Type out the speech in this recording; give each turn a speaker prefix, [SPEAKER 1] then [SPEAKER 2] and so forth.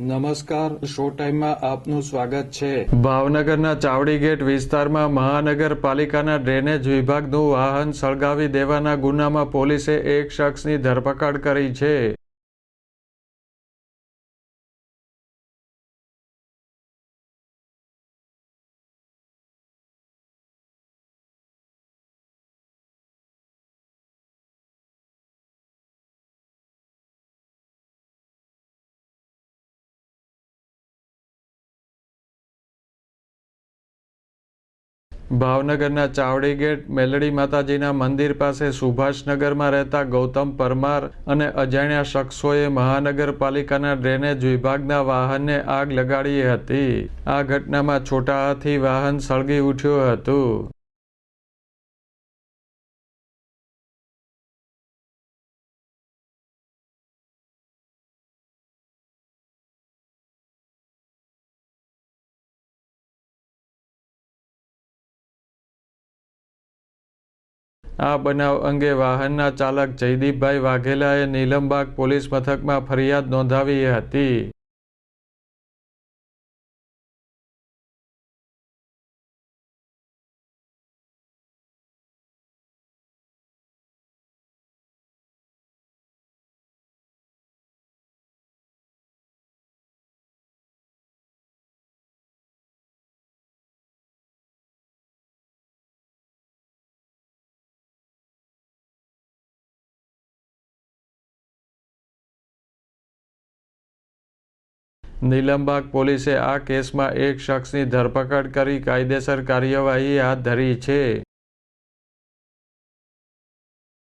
[SPEAKER 1] નમસ્કાર, શો ટાઈમમાં આપનું સ્વાગત છે।
[SPEAKER 2] ભાવનગરના ચાવડી ગેટ વિસ્તારમાં મહાનગરપાલિકાના ડ્રેનેજ વિભાગનું વાહન સળગાવી દેવાના ગુનામાં પોલીસે એક શખ્સની ધરપકડ કરી છે। ભાવનગરના ચાવડી ગેટ મેલડી માતાજીના મંદિર પાસે સુભાષનગરમાં રહેતા ગૌતમ પરમાર અને અજાણ્યા શખ્સોએ મહાનગરપાલિકાના ડ્રેનેજ વિભાગના વાહનને આગ લગાડી હતી। આ ઘટનામાં છોટા હાથી વાહન સળગી ઉઠ્યું હતું। આ બનાવ અંગે વાહનના ચાલક જયદીપભાઈ વાઘેલાએ નીલમબાગ પોલીસ મથકમાં ફરિયાદ નોંધાવી હતી। નીલમબાગ પોલીસે આ કેસમાં એક શખ્સની ધરપકડ કરી કાયદેસર કાર્યવાહી હાથ ધરી છે।